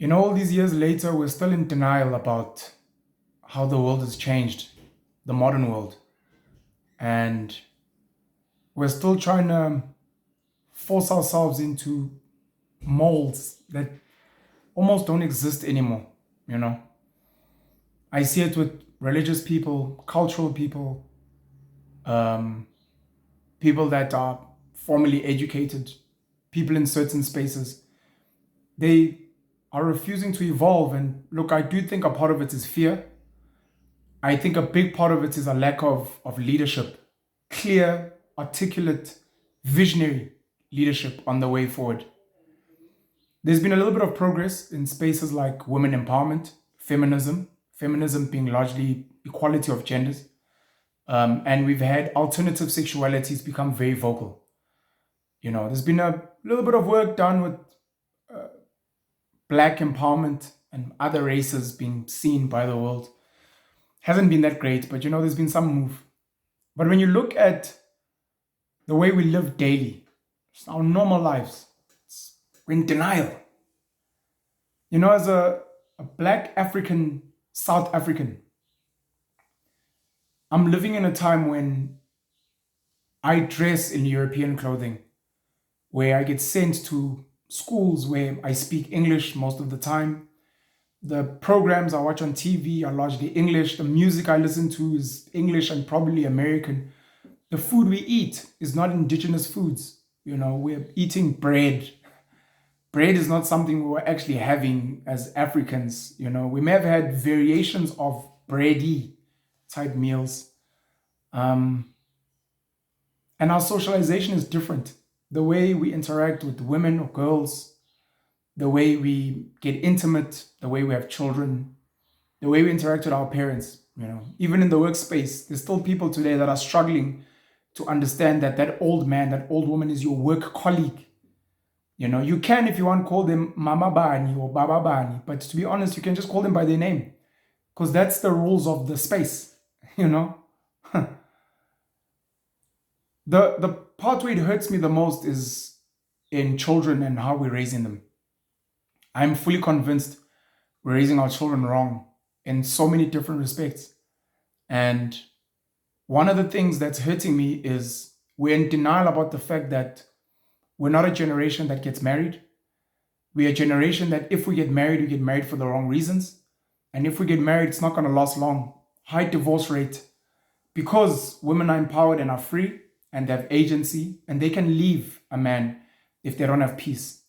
All these years later, we're still in denial about how the world has changed, the modern world. And we're still trying to force ourselves into molds that almost don't exist anymore. You know, I see it with religious people, cultural people, um, people that are formally educated, people in certain spaces. They are refusing to evolve. And look, I do think a part of it is fear. I think a big part of it is a lack of leadership, clear, articulate, visionary leadership on the way forward. There's been a little bit of progress in spaces like women empowerment, feminism being largely equality of genders. And we've had alternative sexualities become very vocal. There's been a little bit of work done with black empowerment and other races being seen by the world. Hasn't been that great, but there's been some move. But when you look at the way we live daily, just our normal lives, we're in denial. As a black African, South African, I'm living in a time when I dress in European clothing, where I get sent to schools where I speak English most of the time. The programs I watch on TV are largely English. The music I listen to is English and probably American. The food we eat is not indigenous foods. We're eating bread. Bread is not something we were actually having as Africans. We may have had variations of bready type meals. And our socialization is different. The way we interact with women or girls, the way we get intimate, the way we have children, the way we interact with our parents, even in the workspace, there's still people today that are struggling to understand that that old man, that old woman is your work colleague. You can, if you want, call them Mama Bani or Baba Bani, but to be honest, you can just call them by their name because that's the rules of the space, the part where it hurts me the most is in children and how we're raising them. I'm fully convinced we're raising our children wrong in so many different respects. And one of the things that's hurting me is we're in denial about the fact that we're not a generation that gets married. We're a generation that if we get married for the wrong reasons. And if we get married, it's not going to last long. High divorce rate. Because women are empowered and are free and they have agency and they can leave a man if they don't have peace.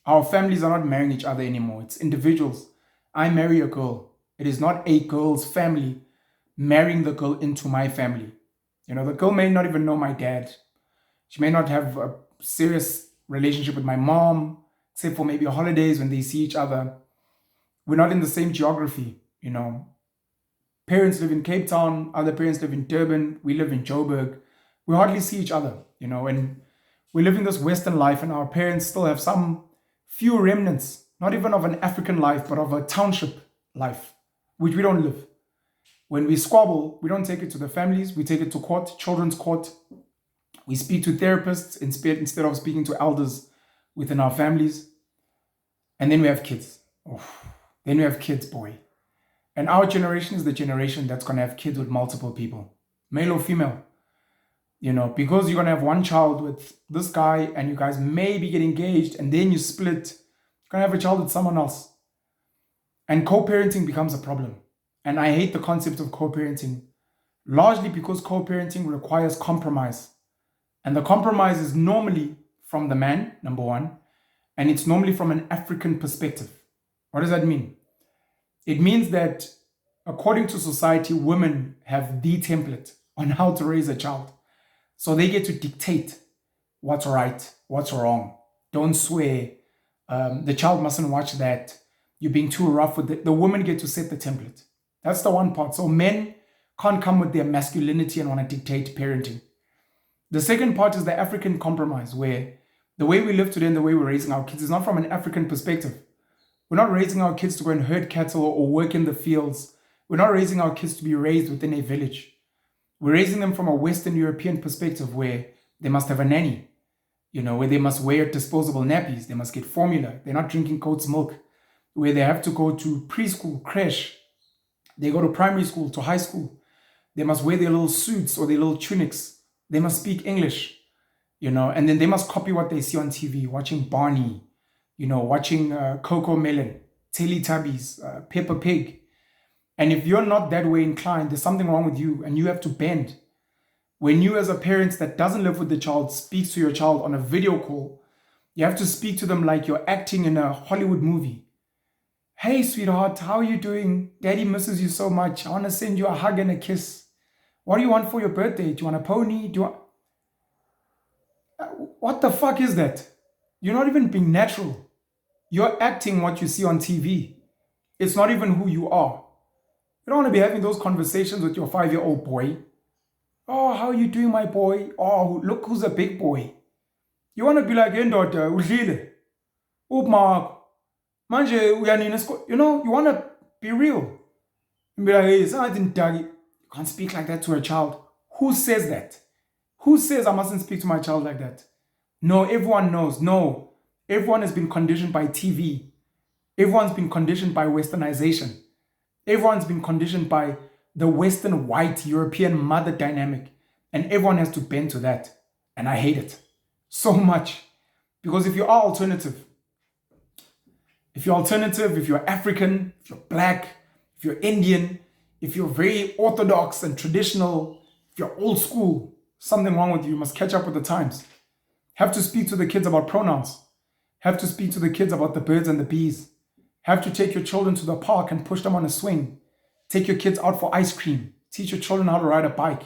Our families are not marrying each other anymore. It's individuals. I marry a girl. It is not a girl's family marrying the girl into my family. The girl may not even know my dad. She may not have a serious relationship with my mom, except for maybe holidays when they see each other. We're not in the same geography. Parents live in Cape Town, other parents live in Durban, we live in Joburg. We hardly see each other, and we're living this Western life, and our parents still have some few remnants, not even of an African life, but of a township life, which we don't live. When we squabble, we don't take it to the families, we take it to court, children's court. We speak to therapists instead of speaking to elders within our families. And then we have kids. Then we have kids, boy. And our generation is the generation that's going to have kids with multiple people, male or female. Because you're going to have one child with this guy and you guys maybe get engaged and then you split, you're going to have a child with someone else. And co-parenting becomes a problem. And I hate the concept of co-parenting, largely because co-parenting requires compromise. And the compromise is normally from the man, number one, and it's normally from an African perspective. What does that mean? It means that according to society, women have the template on how to raise a child. So they get to dictate what's right, what's wrong. Don't swear. The child mustn't watch that. You're being too rough with it. The women get to set the template. That's the one part. So men can't come with their masculinity and want to dictate parenting. The second part is the African compromise, where the way we live today and the way we're raising our kids is not from an African perspective. We're not raising our kids to go and herd cattle or work in the fields. We're not raising our kids to be raised within a village. We're raising them from a Western European perspective where they must have a nanny, where they must wear disposable nappies. They must get formula. They're not drinking goat's milk. where they have to go to preschool, creche, they go to primary school, to high school. They must wear their little suits or their little tunics. They must speak English, and then they must copy what they see on TV, watching Barney, watching Coco Melon, Teletubbies, Peppa Pig. And if you're not that way inclined, there's something wrong with you and you have to bend. When you, as a parent that doesn't live with the child, speaks to your child on a video call, you have to speak to them like you're acting in a Hollywood movie. Hey, sweetheart, how are you doing? Daddy misses you so much. I want to send you a hug and a kiss. What do you want for your birthday? Do you want a pony? What the fuck is that? You're not even being natural. You're acting what you see on TV. It's not even who you are. You don't want to be having those conversations with your 5-year-old boy. Oh, how are you doing, my boy? Oh, look who's a big boy. You want to be like, hey, daughter, udlile. Upma. Manje, uyanina sko. You want to be real. And be like, hey, you can't speak like that to a child. Who says that? Who says I mustn't speak to my child like that? No, everyone knows. No, everyone has been conditioned by TV. Everyone's been conditioned by westernization. Everyone's been conditioned by the Western white European mother dynamic. And everyone has to bend to that. And I hate it so much. Because if you are alternative, if you're African, if you're black, if you're Indian, if you're very orthodox and traditional, if you're old school, something wrong with you. You must catch up with the times. Have to speak to the kids about pronouns. Have to speak to the kids about the birds and the bees. Have to take your children to the park and push them on a swing. Take your kids out for ice cream. Teach your children how to ride a bike.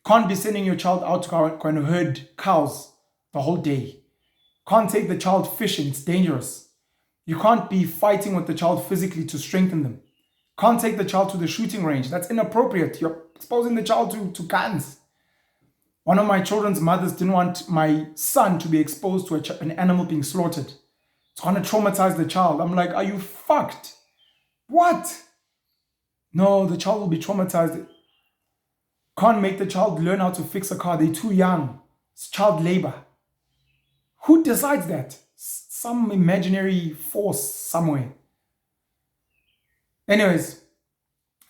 Can't be sending your child out to go and herd cows the whole day. Can't take the child fishing. It's dangerous. You can't be fighting with the child physically to strengthen them. Can't take the child to the shooting range. That's inappropriate. You're exposing the child to guns. One of my children's mothers didn't want my son to be exposed to an animal being slaughtered. It's going to traumatize the child. I'm like, are you fucked? What? No, the child will be traumatized. Can't make the child learn how to fix a car. They're too young. It's child labor. Who decides that? Some imaginary force somewhere. Anyways,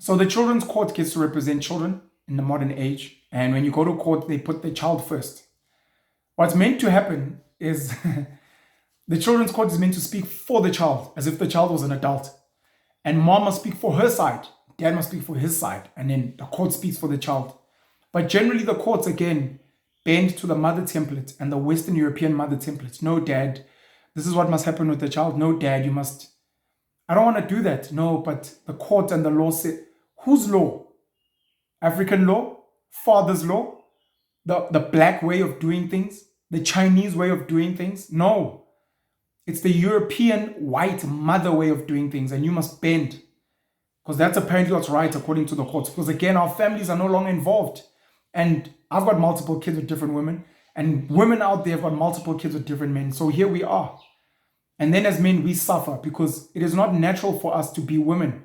so the children's court gets to represent children in the modern age. And when you go to court, they put the child first. What's meant to happen is the children's court is meant to speak for the child, as if the child was an adult. And mom must speak for her side. Dad must speak for his side. And then the court speaks for the child. But generally the courts, again, bend to the mother template and the Western European mother template. No, dad, this is what must happen with the child. No, dad, you must... I don't want to do that. No, but the court and the law say... Whose law? African law? Father's law? The black way of doing things? The Chinese way of doing things? No. It's the European white mother way of doing things, and you must bend. Because that's apparently what's right according to the courts. Because again, our families are no longer involved. And I've got multiple kids with different women. And women out there have got multiple kids with different men. So here we are. And then as men, we suffer because it is not natural for us to be women.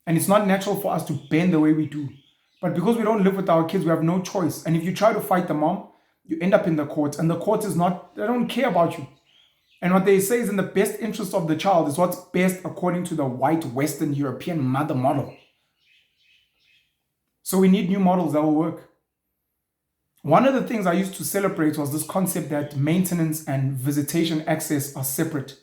And it's not natural for us to bend the way we do. But because we don't live with our kids, we have no choice. And if you try to fight the mom, you end up in the courts. And the court is not, they don't care about you. And what they say is in the best interest of the child is what's best according to the white Western European mother model. So we need new models that will work. One of the things I used to celebrate was this concept that maintenance and visitation access are separate.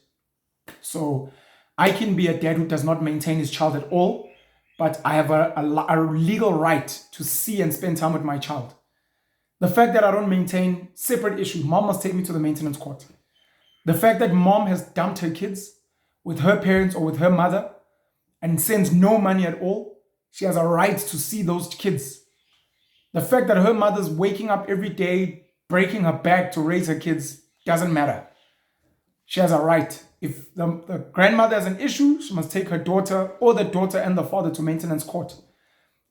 So I can be a dad who does not maintain his child at all, but I have a legal right to see and spend time with my child. The fact that I don't maintain, separate issue. Mom must take me to the maintenance court. The fact that mom has dumped her kids with her parents or with her mother and sends no money at all, she has a right to see those kids. The fact that her mother's waking up every day, breaking her back to raise her kids, doesn't matter. She has a right. If the grandmother has an issue, she must take her daughter or the daughter and the father to maintenance court.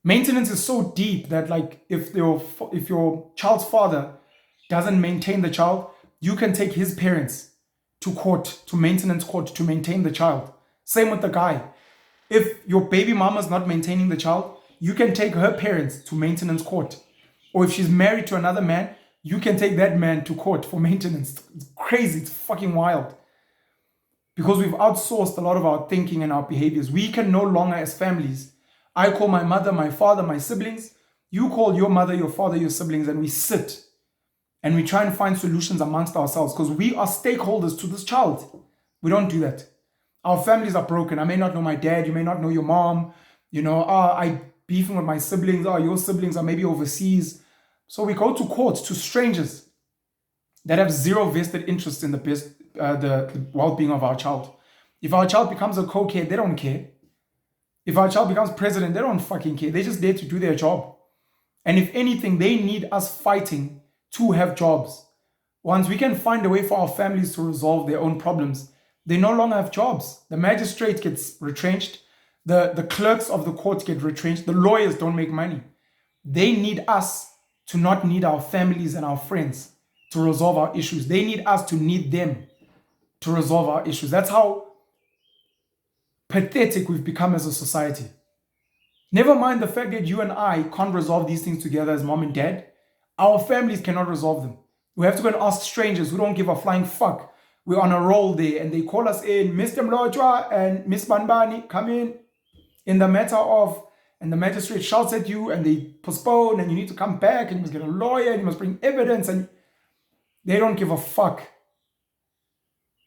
Maintenance is so deep that like if your child's father doesn't maintain the child, you can take his parents to court, to maintenance court, to maintain the child. Same with the guy. If your baby mama's not maintaining the child, you can take her parents to maintenance court. Or if she's married to another man, you can take that man to court for maintenance. It's crazy. It's fucking wild. because we've outsourced a lot of our thinking and our behaviors. We can no longer, as families, I call my mother, my father, my siblings. You call your mother, your father, your siblings, and we sit and we try and find solutions amongst ourselves because we are stakeholders to this child. We don't do that. Our families are broken. I may not know my dad. You may not know your mom. I beefing with my siblings. Your siblings are maybe overseas. So we go to court to strangers that have zero vested interest in the well-being of our child. If our child becomes a cokehead, they don't care. If our child becomes president, they don't fucking care. They're just there to do their job. And if anything, they need us fighting to have jobs. Once we can find a way for our families to resolve their own problems, they no longer have jobs. The magistrate gets retrenched. The clerks of the court get retrenched. The lawyers don't make money. They need us to not need our families and our friends to resolve our issues. They need us to need them to resolve our issues. That's how pathetic we've become as a society. Never mind the fact that you and I can't resolve these things together as mom and dad. Our families cannot resolve them. We have to go and ask strangers who don't give a flying fuck. We're on a roll there and they call us in, Mr. Mlojwa and Miss Banbani, come in the matter of, and the magistrate shouts at you and they postpone and you need to come back and you must get a lawyer and you must bring evidence and they don't give a fuck.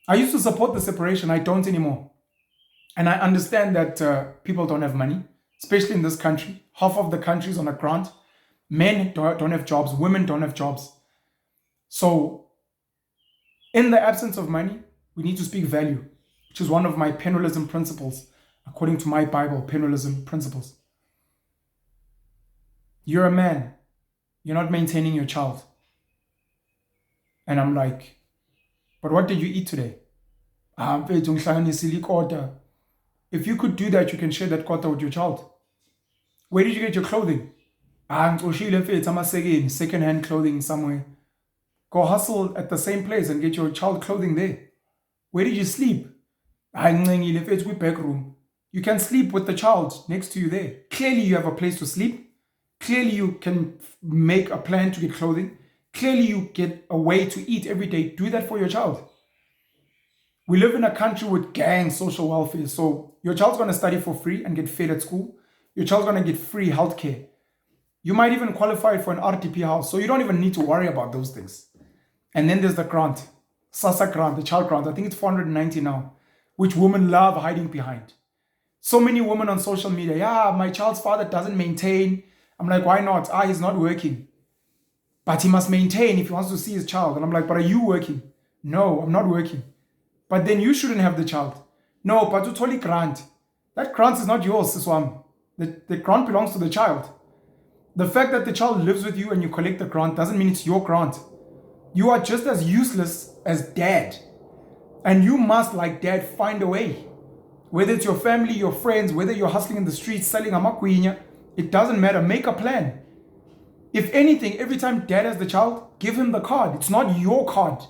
I used to support the separation. I don't anymore. And I understand that people don't have money, especially in this country. Half of the country is on a grant. Men don't have jobs. Women don't have jobs. So in the absence of money, we need to speak value, which is one of my penalism principles, according to my Bible, penalism principles. You're a man. You're not maintaining your child. And I'm like, but what did you eat today? If you could do that, you can share that quota with your child. Where did you get your clothing? Second-hand clothing somewhere. Go hustle at the same place and get your child clothing there. Where did you sleep? Back room. You can sleep with the child next to you there. Clearly you have a place to sleep. Clearly you can make a plan to get clothing. Clearly you get a way to eat every day. Do that for your child. We live in a country with gang social welfare. So your child's going to study for free and get fed at school. Your child's going to get free healthcare. You might even qualify for an RTP house. So you don't even need to worry about those things. And then there's the grant. SASSA grant, the child grant. I think it's 490 now, which women love hiding behind. So many women on social media, my child's father doesn't maintain. I'm like, why not? He's not working. But he must maintain if he wants to see his child. And I'm like, but are you working? No, I'm not working. But then you shouldn't have the child. No, but utoli grant. That grant is not yours, Siswam. The grant belongs to the child. The fact that the child lives with you and you collect the grant doesn't mean it's your grant. You are just as useless as dad. And you must, like dad, find a way. Whether it's your family, your friends, whether you're hustling in the streets, selling amakwinya, it doesn't matter. Make a plan. If anything, every time dad has the child, give him the card. It's not your card.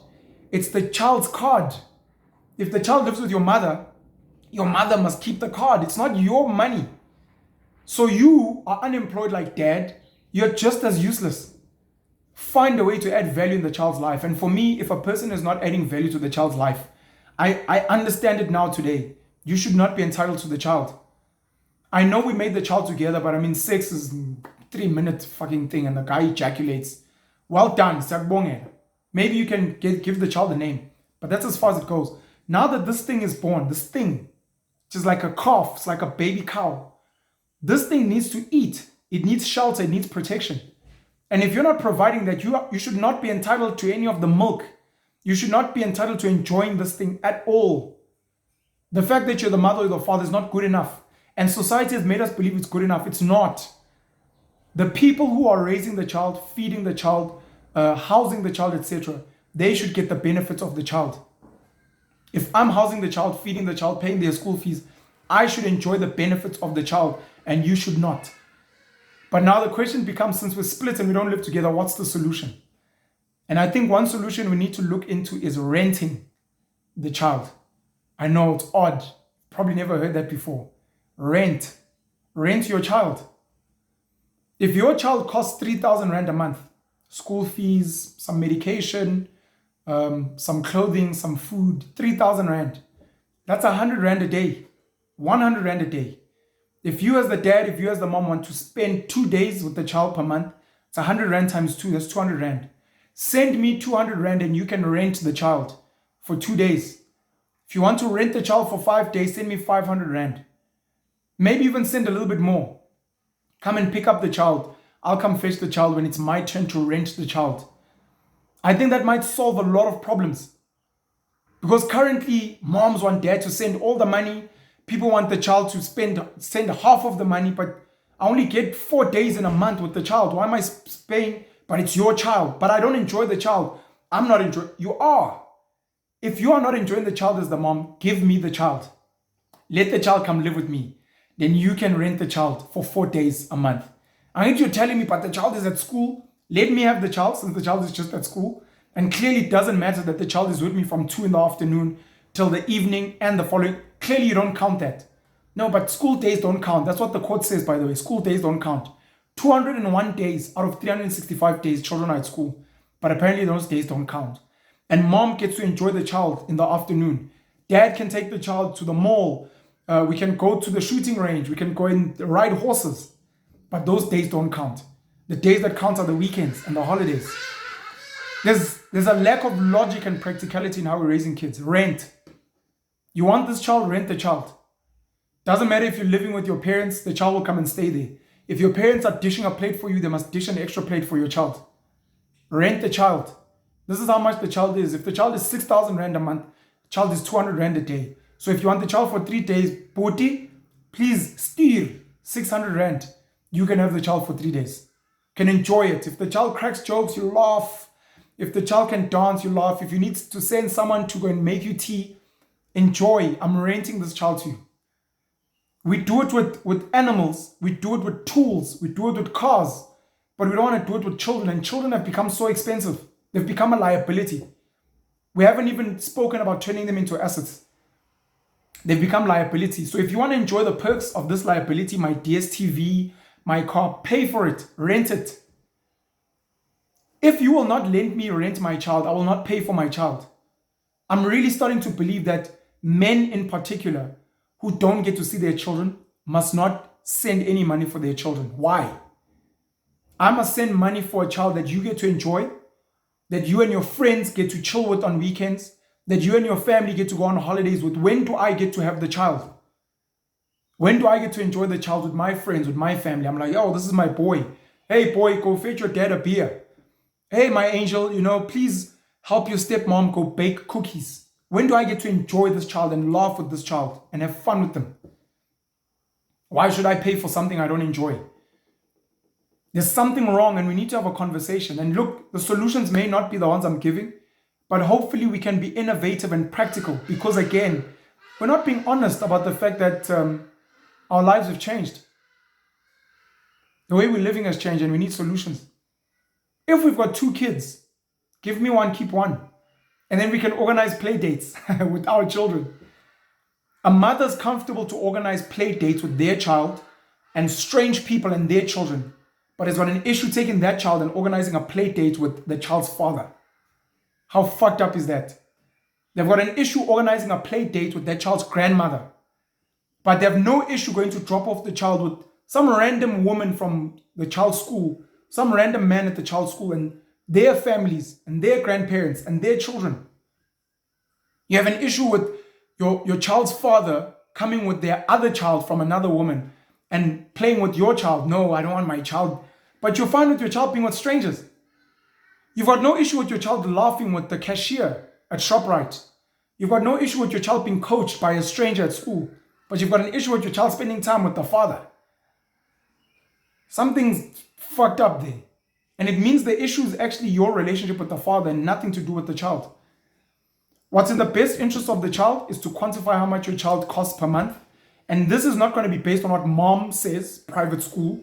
It's the child's card. If the child lives with your mother must keep the card. It's not your money. So you are unemployed like dad. You're just as useless. Find a way to add value in the child's life. And for me, if a person is not adding value to the child's life, I understand it now today. You should not be entitled to the child. I know we made the child together, but I mean, sex is 3-minute fucking thing and the guy ejaculates. Well done, Sakbonge. Maybe you can give the child a name, but that's as far as it goes. Now that this thing is born, this thing, which is like a calf, it's like a baby cow. This thing needs to eat. It needs shelter, it needs protection. And if you're not providing that, you should not be entitled to any of the milk. You should not be entitled to enjoying this thing at all. The fact that you're the mother or the father is not good enough. And society has made us believe it's good enough. It's not. The people who are raising the child, feeding the child, housing the child, etc., they should get the benefits of the child. If I'm housing the child, feeding the child, paying their school fees, I should enjoy the benefits of the child and you should not. But now the question becomes, since we're split and we don't live together, what's the solution? And I think one solution we need to look into is renting the child. I know it's odd. Probably never heard that before. Rent your child. If your child costs 3,000 Rand a month, school fees, some medication, some clothing, some food, 3,000 Rand, That's 100 Rand a day. 100 Rand a day. If you as the dad, if you as the mom want to spend 2 days with the child per month, it's 100 Rand times 2, that's 200 Rand. Send me 200 Rand and you can rent the child for 2 days. If you want to rent the child for 5 days, send me 500 Rand. Maybe even send a little bit more. Come and pick up the child. I'll come fetch the child when it's my turn to rent the child. I think that might solve a lot of problems. Because currently, moms want dad to send all the money. People want the child to send half of the money, but I only get 4 days in a month with the child. Why am I paying? But it's your child. But I don't enjoy the child. I'm not enjoying. You are. If you are not enjoying the child as the mom, give me the child. Let the child come live with me. Then you can rent the child for 4 days a month. I think you're telling me, but the child is at school. Let me have the child since the child is just at school. And clearly it doesn't matter that the child is with me from 2 in the afternoon till the evening and the following. Clearly you don't count that. No, but school days don't count. That's what the court says, by the way. School days don't count. 201 days out of 365 days, children are at school. But apparently those days don't count. And mom gets to enjoy the child in the afternoon. Dad can take the child to the mall. We can go to the shooting range. We can go and ride horses. But those days don't count. The days that count are the weekends and the holidays. There's a lack of logic and practicality in how we're raising kids. Rent. You want this child, rent the child. Doesn't matter if you're living with your parents, the child will come and stay there. If your parents are dishing a plate for you, they must dish an extra plate for your child. Rent the child. This is how much the child is. If the child is 6,000 Rand a month, the child is 200 Rand a day. So if you want the child for 3 days, Boti, please steer 600 Rand. You can have the child for 3 days. Can enjoy it. If the child cracks jokes, you laugh. If the child can dance, you laugh. If you need to send someone to go and make you tea, enjoy. I'm renting this child to you. We do it with animals. We do it with tools. We do it with cars. But we don't want to do it with children. And children have become so expensive. They've become a liability. We haven't even spoken about turning them into assets. They've become liability. So if you want to enjoy the perks of this liability, my DSTV, my car, pay for it. Rent it. If you will not lend me rent my child, I will not pay for my child. I'm really starting to believe that men in particular who don't get to see their children must not send any money for their children. Why? I must send money for a child that you get to enjoy, that you and your friends get to chill with on weekends, that you and your family get to go on holidays with. When do I get to have the child? When do I get to enjoy the child with my friends, with my family? I'm like, yo, this is my boy. Hey, boy, go fetch your dad a beer. Hey, my angel, please help your stepmom go bake cookies. When do I get to enjoy this child and laugh with this child and have fun with them? Why should I pay for something I don't enjoy? There's something wrong and we need to have a conversation. And look, the solutions may not be the ones I'm giving, but hopefully we can be innovative and practical because, again, we're not being honest about the fact that our lives have changed. The way we're living has changed and we need solutions. If we've got 2 kids, give me one, keep one. And then we can organize play dates with our children. A mother's comfortable to organize play dates with their child and strange people and their children, but has got an issue taking that child and organizing a play date with the child's father. How fucked up is that? They've got an issue organizing a play date with their child's grandmother, but they have no issue going to drop off the child with some random woman from the child's school, some random man at the child's school, and their families and their grandparents and their children. You have an issue with your child's father coming with their other child from another woman and playing with your child. No, I don't want my child. But you're fine with your child being with strangers. You've got no issue with your child laughing with the cashier at ShopRite. You've got no issue with your child being coached by a stranger at school. But you've got an issue with your child spending time with the father. Something's fucked up there. And it means the issue is actually your relationship with the father and nothing to do with the child. What's in the best interest of the child is to quantify how much your child costs per month. And this is not going to be based on what mom says, private school.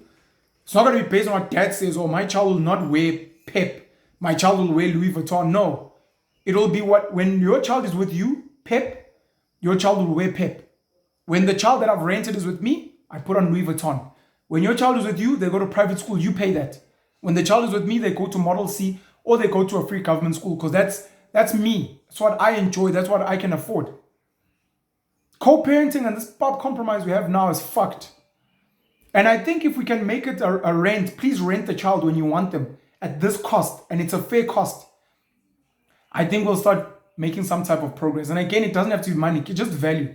It's not going to be based on what dad says, oh, my child will not wear Pep. My child will wear Louis Vuitton. No. It will be when your child is with you, Pep, your child will wear Pep. When the child that I've rented is with me, I put on Louis Vuitton. When your child is with you, they go to private school, you pay that. When the child is with me, they go to Model C or they go to a free government school because that's me. That's what I enjoy. That's what I can afford. Co-parenting and this pop compromise we have now is fucked. And I think if we can make it a rent, please rent the child when you want them at this cost, and it's a fair cost, I think we'll start making some type of progress. And again, it doesn't have to be money, it's just value.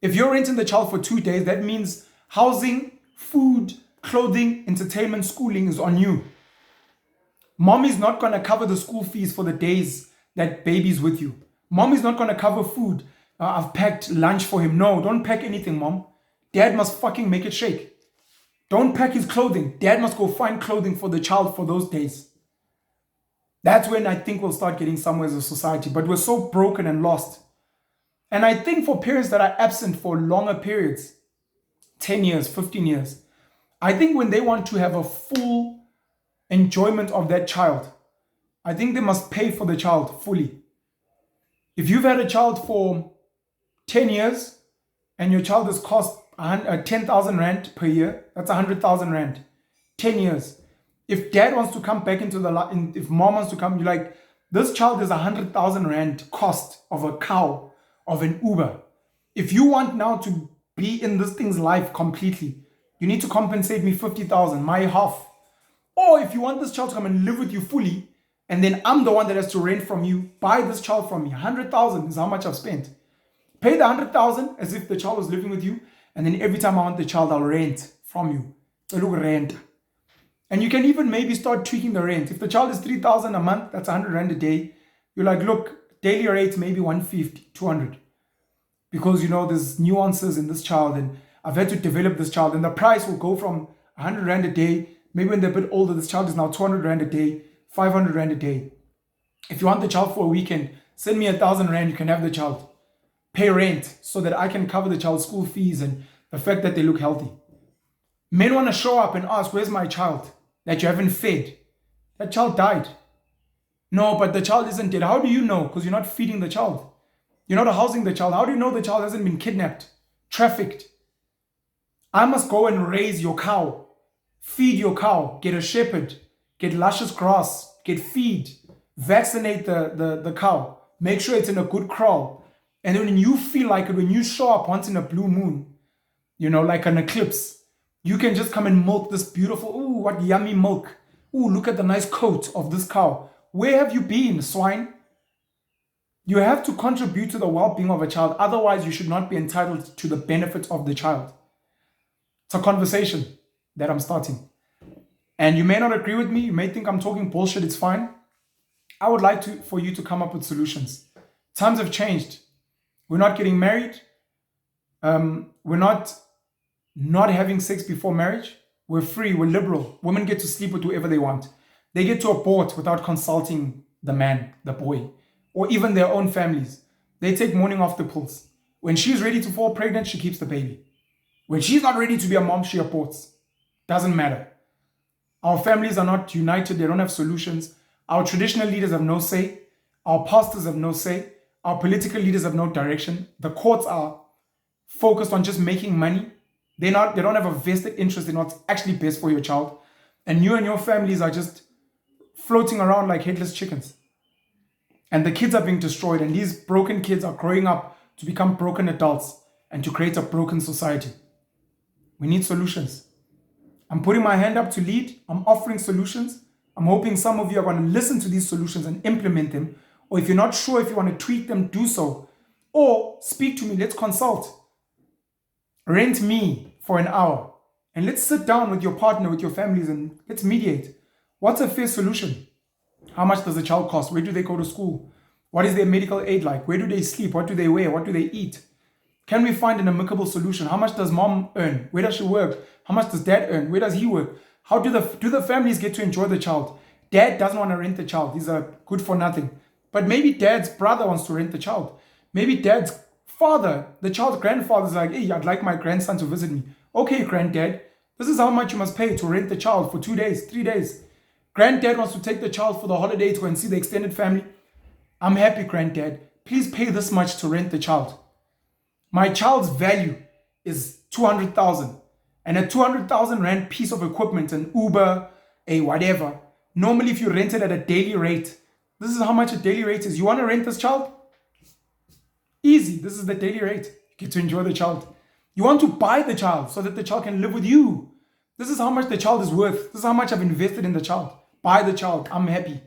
If you're renting the child for 2 days, that means housing, food, clothing, entertainment, schooling is on you. Mommy's not going to cover the school fees for the days that baby's with you. Mommy's not going to cover food. I've packed lunch for him. No, don't pack anything, mom. Dad must fucking make it shake. Don't pack his clothing. Dad must go find clothing for the child for those days. That's when I think we'll start getting somewhere as a society. But we're so broken and lost. And I think for parents that are absent for longer periods, 10 years, 15 years, I think when they want to have a full enjoyment of that child, I think they must pay for the child fully. If you've had a child for 10 years and your child has cost 10,000 Rand per year, that's 100,000 Rand. 10 years. If dad wants to come back into if mom wants to come, you're like, this child is 100,000 Rand cost of a cow, of an Uber. If you want now to be in this thing's life completely, you need to compensate me 50,000, my half. Or if you want this child to come and live with you fully, and then I'm the one that has to rent from you, buy this child from me. 100,000 is how much I've spent. Pay the 100,000 as if the child was living with you, and then every time I want the child, I'll rent from you. So look, rent. And you can even maybe start tweaking the rent. If the child is 3,000 a month, that's 100 Rand a day. You're like, look, daily rate maybe 150, 200. Because, there's nuances in this child, and I've had to develop this child, and the price will go from 100 Rand a day. Maybe when they're a bit older, this child is now 200 Rand a day, 500 Rand a day. If you want the child for a weekend, send me 1,000 Rand, you can have the child. Pay rent so that I can cover the child's school fees and the fact that they look healthy. Men want to show up and ask, where's my child that you haven't fed? That child died. No, but the child isn't dead. How do you know? Because you're not feeding the child. You're not housing the child. How do you know the child hasn't been kidnapped, trafficked? I must go and raise your cow, feed your cow, get a shepherd, get luscious grass, get feed, vaccinate the cow, make sure it's in a good kraal. And then when you feel like it, when you show up once in a blue moon, like an eclipse, you can just come and milk this beautiful, ooh, what yummy milk. Ooh, look at the nice coat of this cow. Where have you been, swine? You have to contribute to the well-being of a child. Otherwise, you should not be entitled to the benefits of the child. It's a conversation that I'm starting. And you may not agree with me. You may think I'm talking bullshit. It's fine. I would like for you to come up with solutions. Times have changed. We're not getting married. We're not having sex before marriage. We're free. We're liberal. Women get to sleep with whoever they want. They get to abort without consulting the man, the boy, or even their own families. They take morning after pills. When she's ready to fall pregnant, she keeps the baby. When she's not ready to be a mom, she aborts. Doesn't matter. Our families are not united. They don't have solutions. Our traditional leaders have no say. Our pastors have no say. Our political leaders have no direction. The courts are focused on just making money. They don't have a vested interest in what's actually best for your child. And you and your families are just floating around like headless chickens. And the kids are being destroyed. And these broken kids are growing up to become broken adults and to create a broken society. We need solutions. I'm putting my hand up to lead. I'm offering solutions. I'm hoping some of you are going to listen to these solutions and implement them. Or if you're not sure if you want to tweak them, do so. Or speak to me. Let's consult. Rent me for an hour. And let's sit down with your partner, with your families, and let's mediate. What's a fair solution? How much does the child cost? Where do they go to school? What is their medical aid like? Where do they sleep? What do they wear? What do they eat? Can we find an amicable solution? How much does mom earn? Where does she work? How much does dad earn? Where does he work? How do the families get to enjoy the child? Dad doesn't want to rent the child. He's a good for nothing. But maybe dad's brother wants to rent the child. Maybe dad's father, the child's grandfather is like, hey, I'd like my grandson to visit me. Okay, granddad, this is how much you must pay to rent the child for 2 days, 3 days. Granddad wants to take the child for the holiday to go and see the extended family. I'm happy, granddad. Please pay this much to rent the child. My child's value is 200,000. And a 200,000 Rand piece of equipment, an Uber, a whatever. Normally, if you rent it at a daily rate, this is how much a daily rate is. You want to rent this child? Easy. This is the daily rate. You get to enjoy the child. You want to buy the child so that the child can live with you. This is how much the child is worth. This is how much I've invested in the child. Buy the child. I'm happy.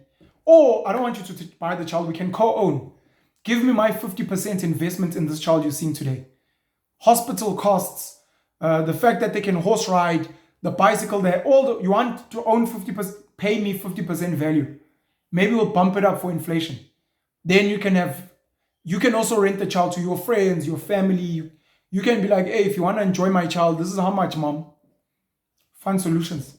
Or I don't want you to buy the child. We can co-own. Give me my 50% investment in this child you're seeing today. Hospital costs, the fact that they can horse ride, the bicycle, you want to own 50%, pay me 50% value. Maybe we'll bump it up for inflation. Then you can also rent the child to your friends, your family. You can be like, hey, if you want to enjoy my child, this is how much, mom. Find solutions.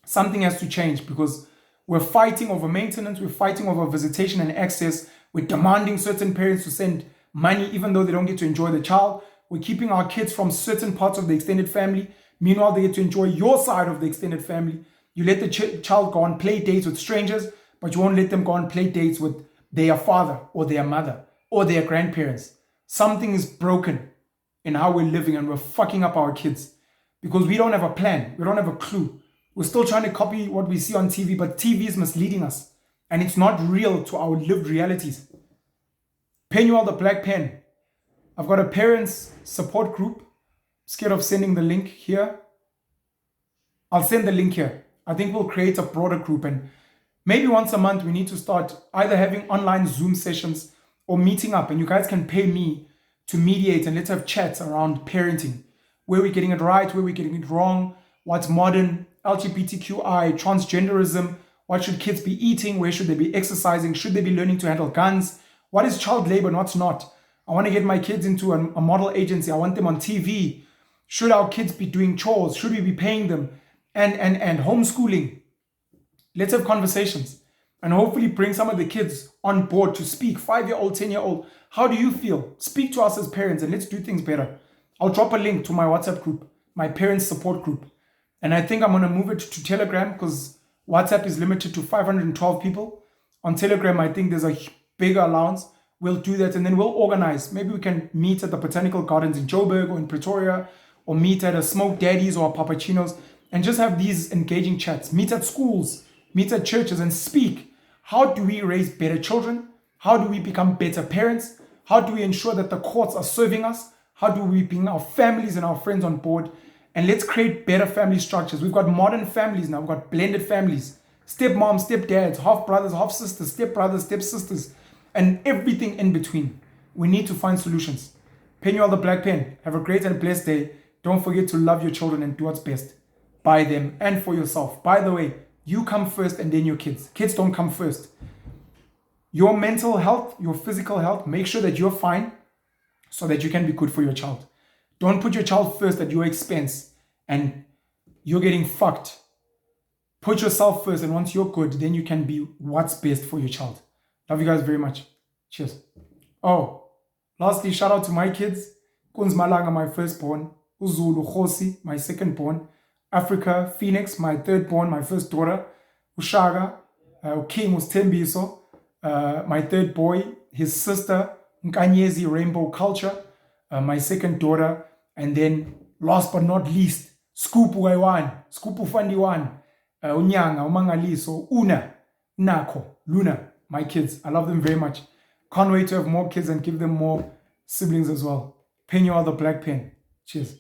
Something has to change because we're fighting over maintenance. We're fighting over visitation and access. We're demanding certain parents to send money even though they don't get to enjoy the child. We're keeping our kids from certain parts of the extended family. Meanwhile, they get to enjoy your side of the extended family. You let the child go on play dates with strangers, but you won't let them go on play dates with their father or their mother or their grandparents. Something is broken in how we're living, and we're fucking up our kids because we don't have a plan. We don't have a clue. We're still trying to copy what we see on TV, but TV is misleading us and it's not real to our lived realities. Penuel the Black Pen. I've got a parents support group. Scared of sending the link here. I'll send the link here. I think we'll create a broader group, and maybe once a month we need to start either having online Zoom sessions or meeting up, and you guys can pay me to mediate and let's have chats around parenting. Where we're getting it right, where we're getting it wrong, what's modern, LGBTQI, transgenderism, what should kids be eating, where should they be exercising, should they be learning to handle guns, what is child labor and what's not. I want to get my kids into a model agency. I want them on TV. Should our kids be doing chores? Should we be paying them? And homeschooling. Let's have conversations and hopefully bring some of the kids on board to speak. 5-year-old, 10-year-old. How do you feel? Speak to us as parents and let's do things better. I'll drop a link to my WhatsApp group, my parents support group. And I think I'm going to move it to Telegram because WhatsApp is limited to 512 people. On Telegram, I think there's a bigger allowance. We'll do that and then we'll organize. Maybe we can meet at the Botanical Gardens in Joburg or in Pretoria, or meet at a Smoke Daddy's or a Papacino's and just have these engaging chats. Meet at schools, meet at churches and speak. How do we raise better children? How do we become better parents? How do we ensure that the courts are serving us? How do we bring our families and our friends on board? And let's create better family structures. We've got modern families now. We've got blended families. Stepmoms, stepdads, half brothers, half sisters, step brothers, step sisters, and everything in between. We need to find solutions. Penuel the Black Pen, have a great and blessed day. Don't forget to love your children and do what's best by them and for yourself. By the way, you come first and then your kids. Kids don't come first. Your mental health, your physical health, make sure that you're fine so that you can be good for your child. Don't put your child first at your expense and you're getting fucked. Put yourself first, and once you're good, then you can be what's best for your child. Love you guys very much. Cheers. Oh, lastly, shout out to my kids. Kunz Malanga, my firstborn. Uzulu Khosi, my secondborn. Africa, Phoenix, my thirdborn, my first daughter. Ushaga, King was Tembiso, my third boy. His sister, Nkanyezi Rainbow Culture, my second daughter. And then, last but not least, Skupu Gaiwan, Skupu Fandiwan, Unyanga, Umangaliso, Una, Nako, Luna, my kids. I love them very much. Can't wait to have more kids and give them more siblings as well. Penuel the Black Pen. Cheers.